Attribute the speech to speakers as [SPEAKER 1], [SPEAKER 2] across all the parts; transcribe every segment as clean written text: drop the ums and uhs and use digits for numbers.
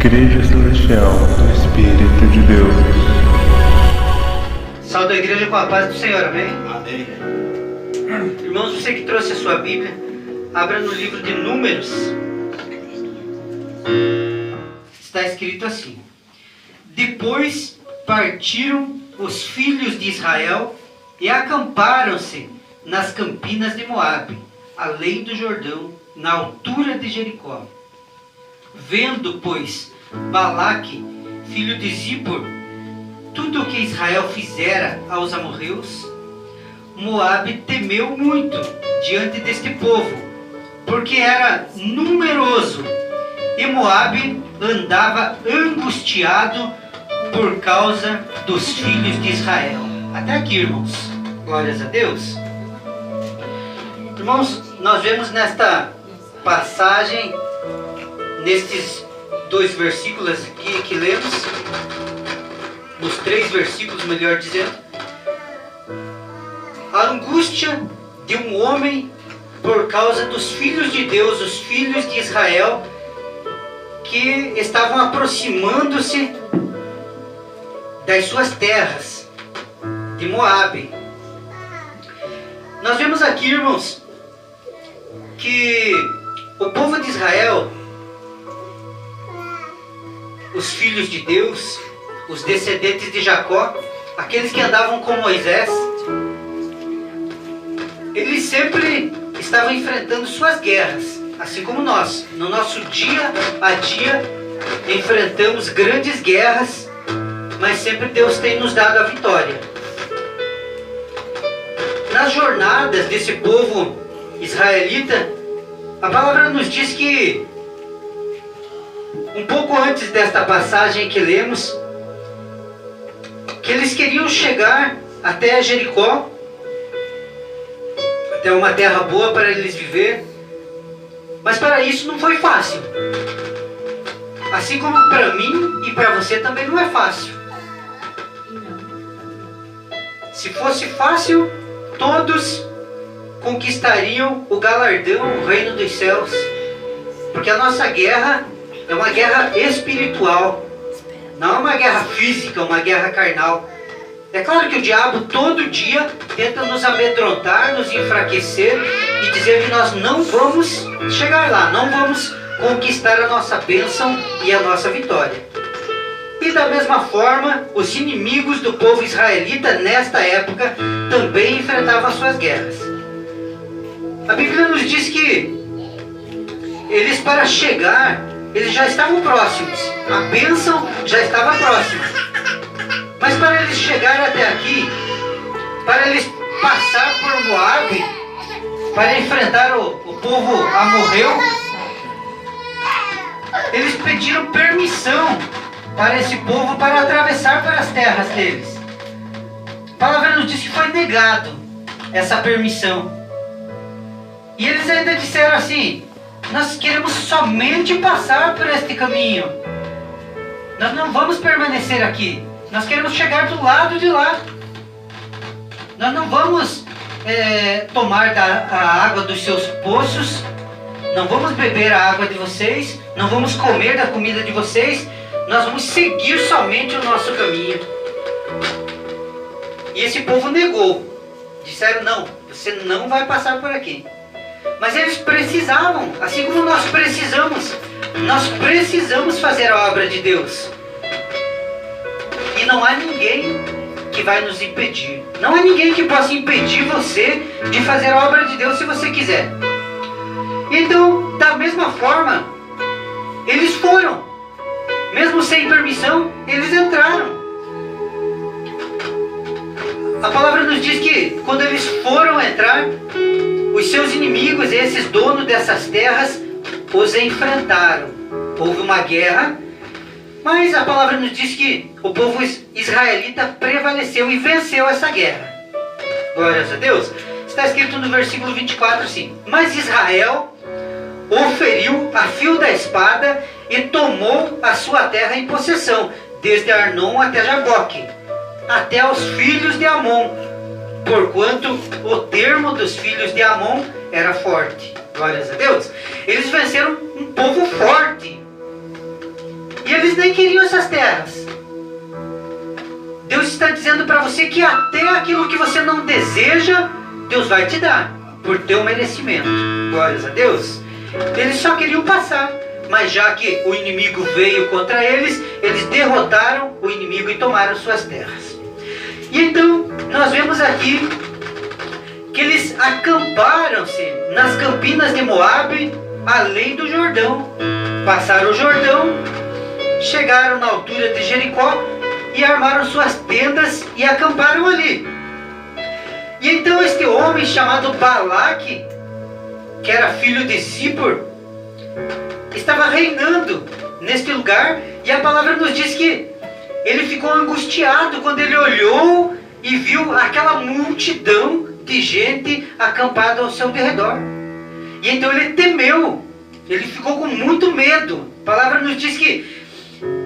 [SPEAKER 1] Igreja Celestial do Espírito de Deus.
[SPEAKER 2] Salve a igreja com a paz do Senhor, amém?
[SPEAKER 3] Amém.
[SPEAKER 2] Irmãos, você que trouxe a sua Bíblia, abra no livro de Números. Está escrito assim: Depois partiram os filhos de Israel e acamparam-se nas campinas de Moabe, além do Jordão, na altura de Jericó. Vendo, pois, Balaque, filho de Zippor, tudo o que Israel fizera aos amorreus, Moabe temeu muito diante deste povo, porque era numeroso, e Moabe andava angustiado por causa dos filhos de Israel. Até aqui, irmãos. Glórias a Deus. Irmãos, nós vemos nesta passagem, nestes dois versículos aqui que lemos, nos 3 versículos, melhor dizendo, a angústia de um homem por causa dos filhos de Deus, os filhos de Israel, que estavam aproximando-se das suas terras, de Moabe. Nós vemos aqui, irmãos, que o povo de Israel, os filhos de Deus, os descendentes de Jacó, aqueles que andavam com Moisés, eles sempre estavam enfrentando suas guerras, assim como nós. No nosso dia a dia enfrentamos grandes guerras, mas sempre Deus tem nos dado a vitória. Nas jornadas desse povo israelita, a palavra nos diz que, um pouco antes desta passagem que lemos, que eles queriam chegar até Jericó, até uma terra boa para eles viver, mas para isso não foi fácil. Assim como para mim e para você também não é fácil. Se fosse fácil, todos conquistariam o galardão, o reino dos céus, porque a nossa guerra é uma guerra espiritual, não é uma guerra física, uma guerra carnal. É claro que o diabo todo dia tenta nos amedrontar, nos enfraquecer e dizer que nós não vamos chegar lá, não vamos conquistar a nossa bênção e a nossa vitória. E da mesma forma, os inimigos do povo israelita nesta época também enfrentavam as suas guerras. A Bíblia nos diz que eles, para chegar, eles já estavam próximos, a bênção já estava próxima. Mas para eles chegarem até aqui, para eles passar por Moabe, para enfrentar o povo amorreu, eles pediram permissão para esse povo para atravessar para as terras deles. A palavra nos diz que foi negado essa permissão. E eles ainda disseram assim: nós queremos somente passar por este caminho. Nós não vamos permanecer aqui. Nós queremos chegar do lado de lá. Nós não vamos tomar a água dos seus poços. Não vamos beber a água de vocês. Não vamos comer da comida de vocês. Nós vamos seguir somente o nosso caminho. E esse povo negou. Disseram: não, você não vai passar por aqui. Mas eles precisavam, assim como nós precisamos fazer a obra de Deus. E não há ninguém que vai nos impedir. Não há ninguém que possa impedir você de fazer a obra de Deus se você quiser. Então, da mesma forma, eles foram. Mesmo sem permissão, eles entraram. A palavra nos diz que quando eles foram entrar, os seus inimigos, esses donos dessas terras, os enfrentaram. Houve uma guerra, mas a palavra nos diz que o povo israelita prevaleceu e venceu essa guerra. Glórias a Deus. Está escrito no versículo 24 assim: Mas Israel o feriu a fio da espada e tomou a sua terra em possessão, desde Arnon até Jaboque, até os filhos de Amon, porquanto o termo dos filhos de Amon era forte. Glórias a Deus. Eles venceram um povo forte. E eles queriam essas terras. Deus está dizendo para você que até aquilo que você não deseja, Deus vai te dar, por teu merecimento. Glórias a Deus. Eles só queriam passar, mas já que o inimigo veio contra eles, eles derrotaram o inimigo e tomaram suas terras. E então, nós vemos aqui que eles acamparam-se nas campinas de Moabe, além do Jordão. Passaram o Jordão, chegaram na altura de Jericó e armaram suas tendas e acamparam ali. E então este homem chamado Balaque, que era filho de Zippor, estava reinando neste lugar, e a palavra nos diz que ele ficou angustiado quando ele olhou e viu aquela multidão de gente acampada ao seu redor. E então ele temeu, ele ficou com muito medo. A palavra nos diz que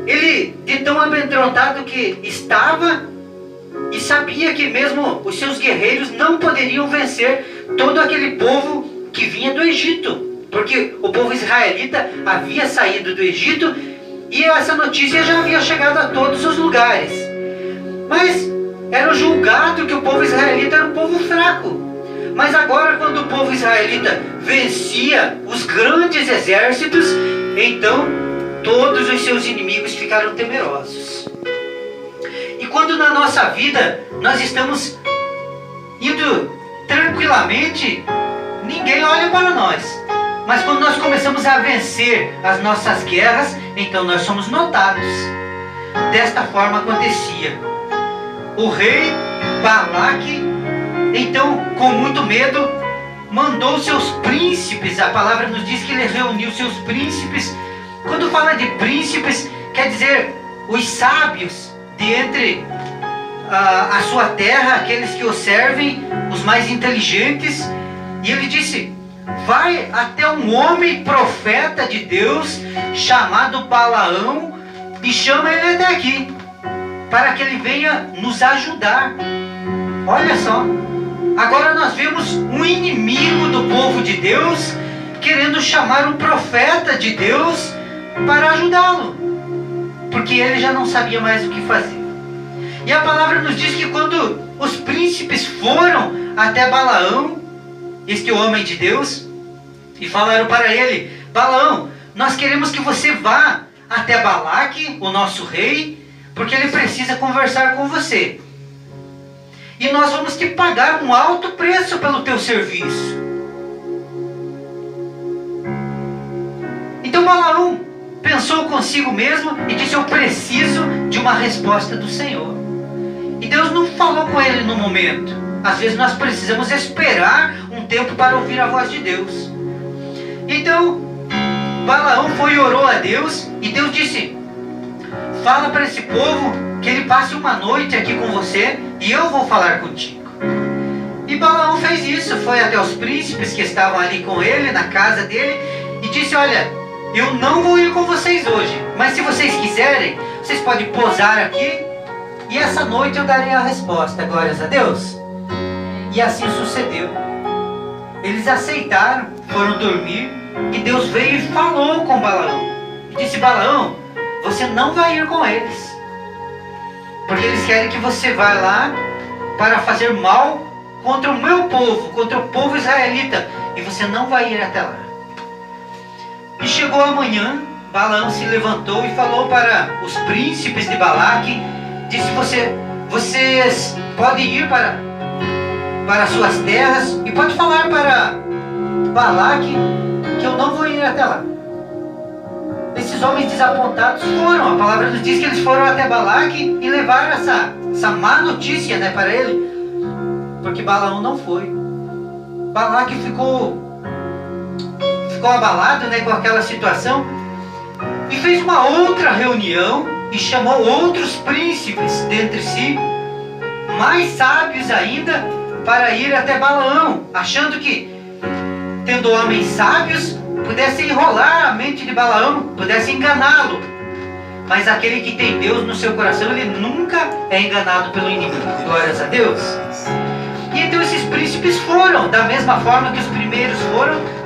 [SPEAKER 2] ele, de tão amedrontado que estava, e sabia que mesmo os seus guerreiros não poderiam vencer todo aquele povo que vinha do Egito, porque o povo israelita havia saído do Egito e essa notícia já havia chegado a todos os lugares. Mas era julgado que o povo israelita era um povo fraco. Mas agora, quando o povo israelita vencia os grandes exércitos, então todos os seus inimigos ficaram temerosos. E quando na nossa vida nós estamos indo tranquilamente, ninguém olha para nós. Mas quando nós começamos a vencer as nossas guerras, então nós somos notados. Desta forma acontecia. O rei Balaque, então, com muito medo, mandou seus príncipes. A palavra nos diz que ele reuniu seus príncipes. Quando fala de príncipes, quer dizer os sábios de entre a sua terra, aqueles que o servem, os mais inteligentes. E ele disse: vai até um homem profeta de Deus chamado Balaão e chama ele até aqui, para que ele venha nos ajudar. Olha só, agora nós vemos um inimigo do povo de Deus querendo chamar um profeta de Deus para ajudá-lo, porque ele já não sabia mais o que fazer. E a palavra nos diz que quando os príncipes foram até Balaão, este homem de Deus, e falaram para ele: Balaão, nós queremos que você vá até Balaque, o nosso rei, porque ele precisa conversar com você. E nós vamos te pagar um alto preço pelo teu serviço. Então Balaão pensou consigo mesmo e disse: eu preciso de uma resposta do Senhor. E Deus não falou com ele no momento. Às vezes nós precisamos esperar um tempo para ouvir a voz de Deus. Então Balaão foi e orou a Deus, e Deus disse: fala para esse povo que ele passe uma noite aqui com você e eu vou falar contigo. E Balaão fez isso, foi até os príncipes que estavam ali com ele, na casa dele, e disse: olha, eu não vou ir com vocês hoje, mas se vocês quiserem, vocês podem pousar aqui e essa noite eu darei a resposta. Glórias a Deus. E assim sucedeu. Eles aceitaram, foram dormir, e Deus veio e falou com Balaão. E disse: Balaão, você não vai ir com eles, porque eles querem que você vá lá para fazer mal contra o meu povo, contra o povo israelita, e você não vai ir até lá. E chegou a manhã, Balaão se levantou e falou para os príncipes de Balaque, disse: vocês podem ir para suas terras e pode falar para Balaque que eu não vou ir até lá. Esses homens desapontados foram. A palavra nos diz que eles foram até Balaque e levaram essa má notícia, né, para ele, porque Balaão não foi. Balaque ficou abalado, né, com aquela situação, e fez uma outra reunião e chamou outros príncipes dentre si, mais sábios ainda, para ir até Balaão, achando que, tendo homens sábios, pudesse enrolar a mente de Balaão, pudesse enganá-lo. Mas aquele que tem Deus no seu coração, ele nunca é enganado pelo inimigo. Glórias a Deus. E então esses príncipes foram, da mesma forma que os primeiros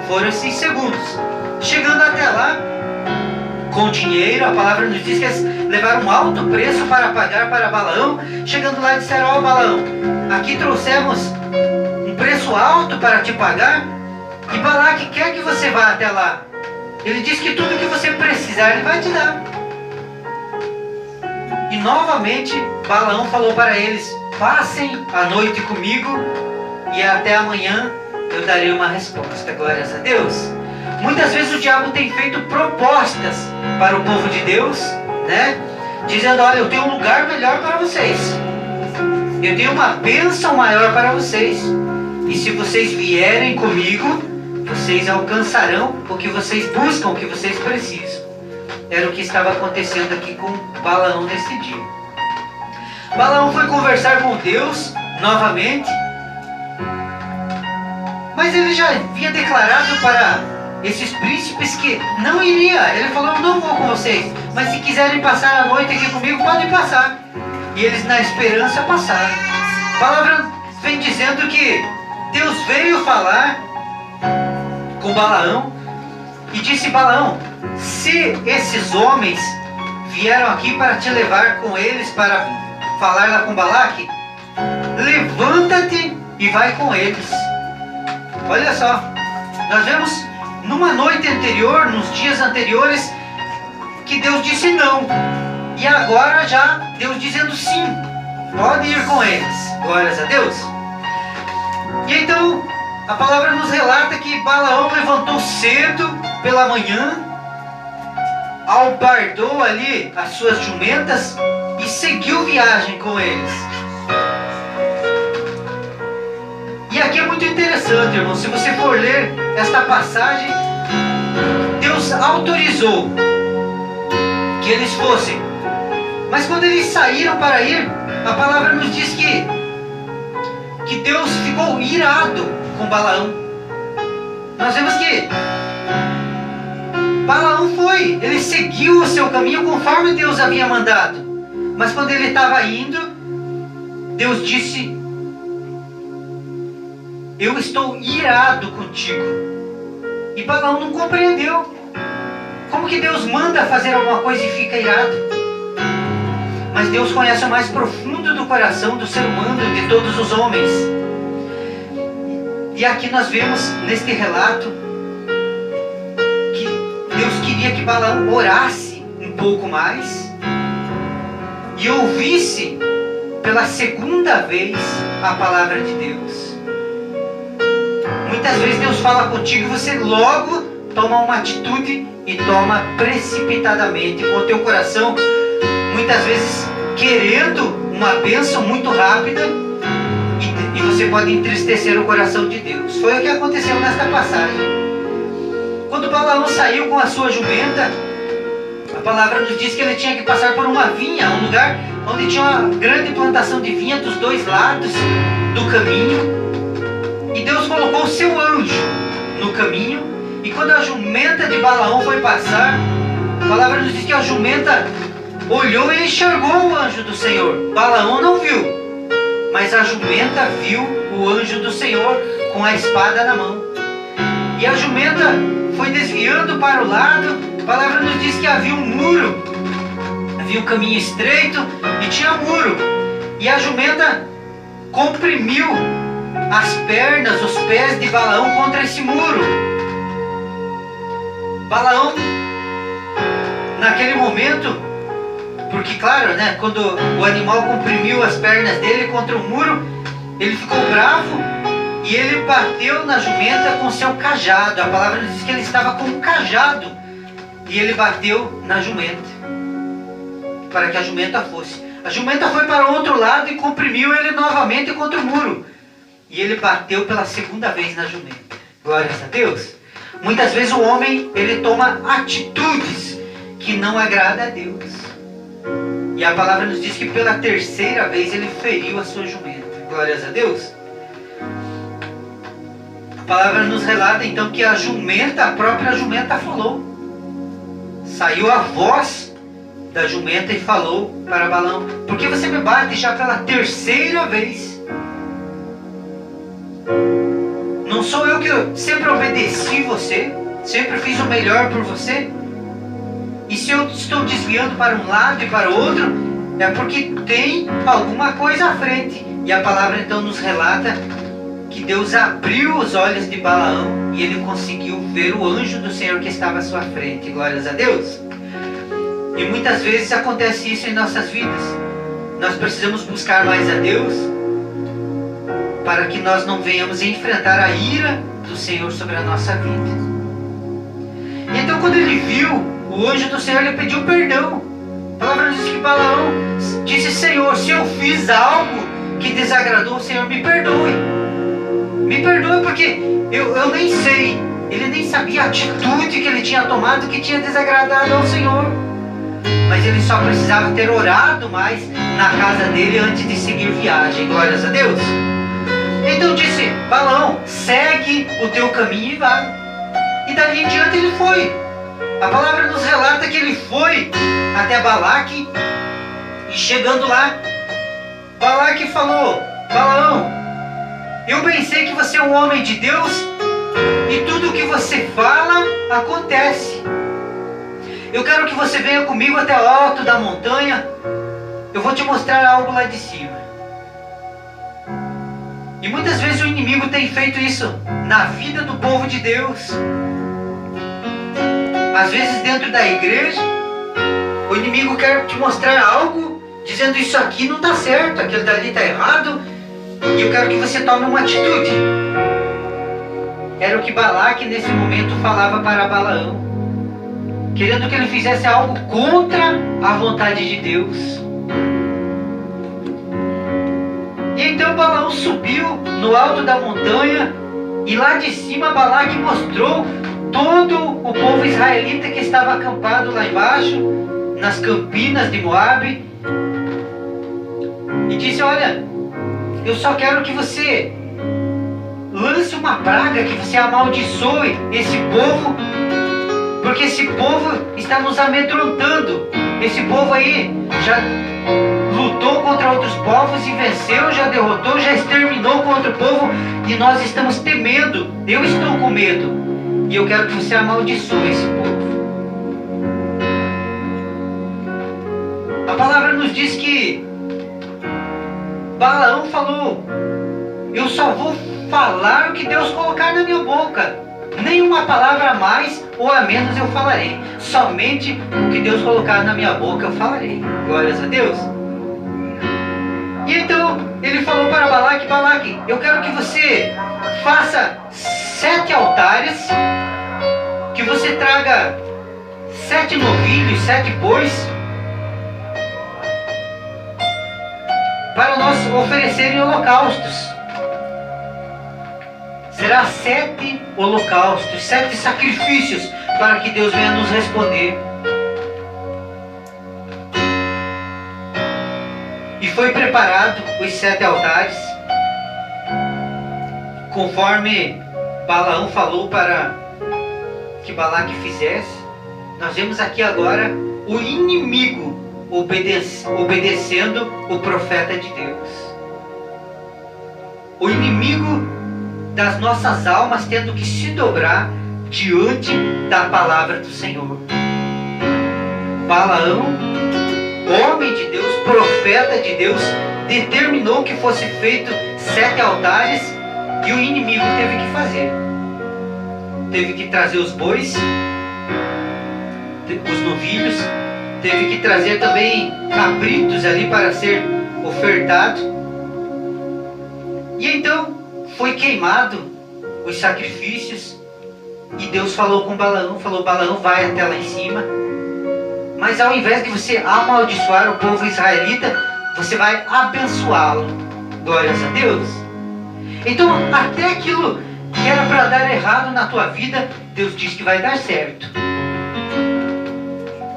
[SPEAKER 2] foram esses segundos. Chegando até lá, com dinheiro. A palavra nos diz que eles levaram um alto preço para pagar para Balaão. Chegando lá disseram: ó Balaão, aqui trouxemos um preço alto para te pagar, e Balaque quer que você vá até lá. Ele diz que tudo que você precisar ele vai te dar. E novamente Balaão falou para eles: passem a noite comigo e até amanhã eu darei uma resposta. Glórias a Deus. Muitas vezes o diabo tem feito propostas para o povo de Deus, né? Dizendo: olha, eu tenho um lugar melhor para vocês, eu tenho uma bênção maior para vocês, e se vocês vierem comigo, vocês alcançarão o que vocês buscam, o que vocês precisam. Era o que estava acontecendo aqui com Balaão nesse dia. Balaão foi conversar com Deus novamente, mas ele já havia declarado para esses príncipes que não iria. Ele falou: eu não vou com vocês, mas se quiserem passar a noite aqui comigo, podem passar. E eles, na esperança, passaram. A palavra vem dizendo que Deus veio falar com Balaão e disse: Balaão, se esses homens vieram aqui para te levar com eles para falar lá com Balaque, levanta-te e vai com eles. Olha só, nós vemos numa noite anterior, nos dias anteriores, que Deus disse não, e agora já Deus dizendo sim, pode ir com eles. Glórias a Deus. E então a palavra nos relata que Balaão levantou cedo pela manhã, albardou ali as suas jumentas e seguiu viagem com eles. E aqui é muito interessante, irmão. Se você for ler esta passagem, Deus autorizou que eles fossem, mas quando eles saíram para ir, a palavra nos diz que Deus ficou irado com Balaão. Nós vemos que Balaão foi, ele seguiu o seu caminho conforme Deus havia mandado, mas quando ele estava indo, Deus disse: eu estou irado contigo. E Balaão não compreendeu. Como que Deus manda fazer alguma coisa e fica irado? Mas Deus conhece o mais profundo do coração do ser humano, de todos os homens. E aqui nós vemos neste relato que Deus queria que Balaão orasse um pouco mais e ouvisse pela segunda vez a palavra de Deus. Muitas vezes Deus fala contigo e você logo toma uma atitude e toma precipitadamente, com o teu coração muitas vezes querendo uma bênção muito rápida, e você pode entristecer o coração de Deus. Foi o que aconteceu nesta passagem. Quando Balaão saiu com a sua jumenta, a palavra nos diz que ele tinha que passar por uma vinha, um lugar onde tinha uma grande plantação de vinha dos dois lados do caminho. E Deus colocou o seu anjo no caminho. E quando a jumenta de Balaão foi passar, a palavra nos diz que a jumenta olhou e enxergou o anjo do Senhor. Balaão não viu, mas a jumenta viu o anjo do Senhor com a espada na mão. E a jumenta foi desviando para o lado. A palavra nos diz que havia um muro, havia um caminho estreito e tinha um muro. E a jumenta comprimiu as pernas, os pés de Balaão contra esse muro. Balaão, naquele momento, porque claro, né, quando o animal comprimiu as pernas dele contra o muro, ele ficou bravo e ele bateu na jumenta com seu cajado. A palavra diz que ele estava com um cajado e ele bateu na jumenta para que a jumenta fosse. A jumenta foi para o outro lado e comprimiu ele novamente contra o muro. E ele bateu pela segunda vez na jumenta. Glórias a Deus. Muitas vezes o homem, ele toma atitudes que não agradam a Deus. E a palavra nos diz que pela terceira vez ele feriu a sua jumenta. Glórias a Deus. A palavra nos relata então que a jumenta, a própria jumenta falou. Saiu a voz da jumenta e falou para Balaão: por que você me bate já pela terceira vez? Não sou eu que sempre obedeci você? Sempre fiz o melhor por você? E se eu estou desviando para um lado e para o outro, é porque tem alguma coisa à frente. E a palavra então nos relata que Deus abriu os olhos de Balaão e ele conseguiu ver o anjo do Senhor que estava à sua frente. Glórias a Deus. E muitas vezes acontece isso em nossas vidas. Nós precisamos buscar mais a Deus para que nós não venhamos enfrentar a ira do Senhor sobre a nossa vida. E então quando ele viu o anjo do Senhor, ele pediu perdão. A palavra diz que Balaão disse: Senhor, se eu fiz algo que desagradou o Senhor, me perdoe. Me perdoe, porque eu nem sei. Ele nem sabia a atitude que ele tinha tomado que tinha desagradado ao Senhor. Mas ele só precisava ter orado mais na casa dele antes de seguir viagem. Glórias a Deus. Então disse: Balaão, segue o teu caminho e vai. E dali em diante ele foi. A palavra nos relata que ele foi até Balaque. E chegando lá, Balaque falou: Balaão, eu bem sei que você é um homem de Deus e tudo o que você fala acontece. Eu quero que você venha comigo até o alto da montanha. Eu vou te mostrar algo lá de cima. E muitas vezes o inimigo tem feito isso na vida do povo de Deus. Às vezes dentro da igreja, o inimigo quer te mostrar algo, dizendo: isso aqui não está certo, aquilo dali está errado, e eu quero que você tome uma atitude. Era o que Balaque nesse momento falava para Balaão, querendo que ele fizesse algo contra a vontade de Deus. E então Balaão subiu no alto da montanha, e lá de cima Balaque mostrou todo o povo israelita que estava acampado lá embaixo, nas campinas de Moabe, e disse: olha, eu só quero que você lance uma praga, que você amaldiçoe esse povo, porque esse povo está nos amedrontando. Esse povo aí já lutou contra outros povos e venceu, já derrotou, já exterminou com outro povo, e nós estamos temendo. Eu estou com medo. E eu quero que você amaldiçoe esse povo. A palavra nos diz que Balaão falou: eu só vou falar o que Deus colocar na minha boca. Nenhuma palavra a mais ou a menos eu falarei. Somente o que Deus colocar na minha boca eu falarei. Glórias a Deus. E então ele falou para Balaque: Balaque, eu quero que você faça 7 altares, que você traga 7 novilhos, 7 bois, para nós oferecerem holocaustos. Será 7 holocaustos, 7 sacrifícios, para que Deus venha nos responder. E foi preparado os 7 altares, conforme Balaão falou para que Balaque fizesse. Nós vemos aqui agora o inimigo obedecendo o profeta de Deus. O inimigo das nossas almas tendo que se dobrar diante da palavra do Senhor. Balaão, homem de Deus, profeta de Deus, determinou que fosse feito 7 altares, e o inimigo teve que fazer. Teve que trazer os bois, os novilhos, teve que trazer também cabritos ali para ser ofertado. E então foi queimado os sacrifícios, e Deus falou com Balaão, falou: Balaão, vai até lá em cima, mas ao invés de você amaldiçoar o povo israelita, você vai abençoá-lo. Glórias a Deus. Então até aquilo que era para dar errado na tua vida, Deus diz que vai dar certo.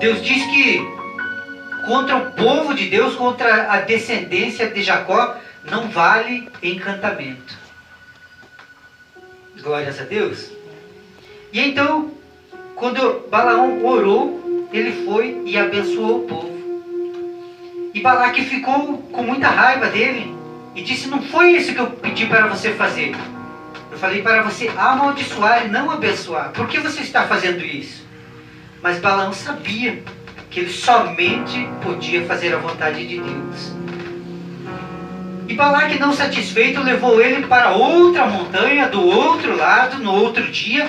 [SPEAKER 2] Deus diz que contra o povo de Deus, contra a descendência de Jacó, não vale encantamento. Glórias a Deus. E então, quando Balaão orou, ele foi e abençoou o povo. E Balaque ficou com muita raiva dele e disse: não foi isso que eu pedi para você fazer. Eu falei para você amaldiçoar e não abençoar. Por que você está fazendo isso? Mas Balaão sabia que ele somente podia fazer a vontade de Deus. E Balaque, não satisfeito, levou ele para outra montanha, do outro lado, no outro dia,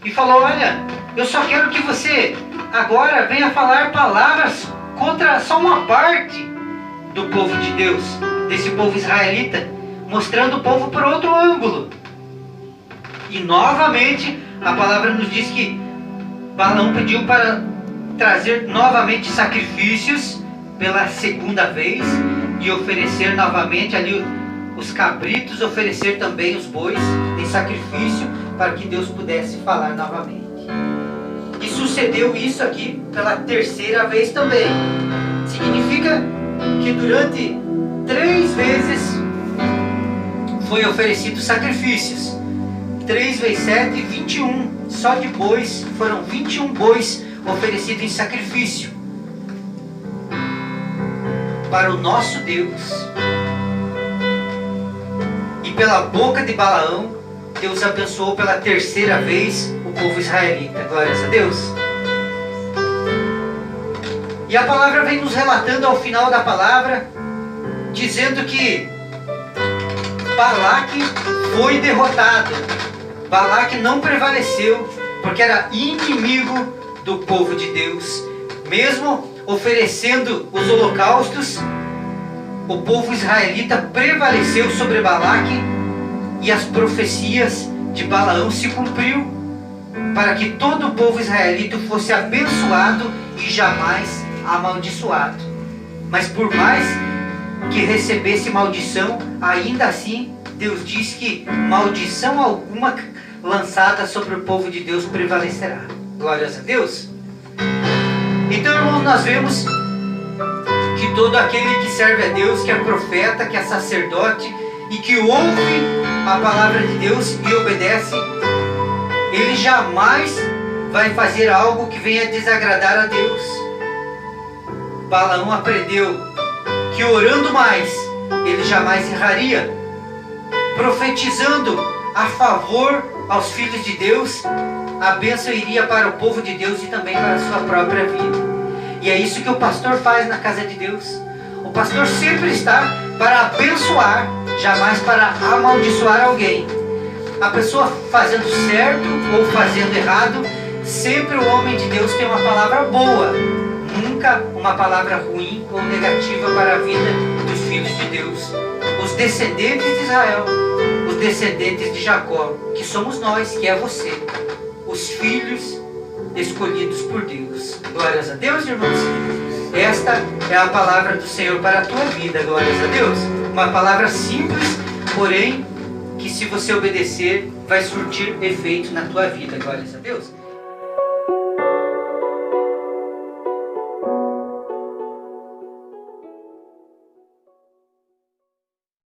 [SPEAKER 2] e falou: olha, eu só quero que você agora venha falar palavras contra só uma parte do povo de Deus, desse povo israelita, mostrando o povo por outro ângulo. E novamente a palavra nos diz que Balaão pediu para trazer novamente sacrifícios pela segunda vez e oferecer novamente ali os cabritos, oferecer também os bois em sacrifício para que Deus pudesse falar novamente. E sucedeu isso aqui pela terceira vez também. Significa que durante 3 vezes foi oferecido sacrifícios. 3 vezes 7, 21. Só de bois, foram 21 bois oferecidos em sacrifício para o nosso Deus. E pela boca de Balaão, Deus abençoou pela terceira vez o povo israelita. Glórias a Deus. E a palavra vem nos relatando ao final da palavra, dizendo que Balaque foi derrotado. Balaque não prevaleceu, porque era inimigo do povo de Deus. Mesmo oferecendo os holocaustos, o povo israelita prevaleceu sobre Balaque, e as profecias de Balaão se cumpriu, para que todo o povo israelita fosse abençoado e jamais amaldiçoado. Mas por mais que recebesse maldição, ainda assim Deus diz que maldição alguma lançada sobre o povo de Deus prevalecerá. Glórias a Deus. Então, irmãos, nós vemos que todo aquele que serve a Deus, que é profeta, que é sacerdote e que ouve a palavra de Deus e obedece, ele jamais vai fazer algo que venha desagradar a Deus. Balaão aprendeu que orando mais, ele jamais erraria. Profetizando a favor aos filhos de Deus, a bênção iria para o povo de Deus e também para a sua própria vida. E é isso que o pastor faz na casa de Deus. O pastor sempre está para abençoar, jamais para amaldiçoar alguém. A pessoa fazendo certo ou fazendo errado, sempre o homem de Deus tem uma palavra boa, nunca uma palavra ruim ou negativa para a vida dos filhos de Deus. Os descendentes de Israel, os descendentes de Jacó, que somos nós, que é você, os filhos escolhidos por Deus. Glórias a Deus, irmãos. Esta é a palavra do Senhor para a tua vida. Glórias a Deus. Uma palavra simples, porém que se você obedecer vai surtir efeito na tua vida. Glórias a Deus.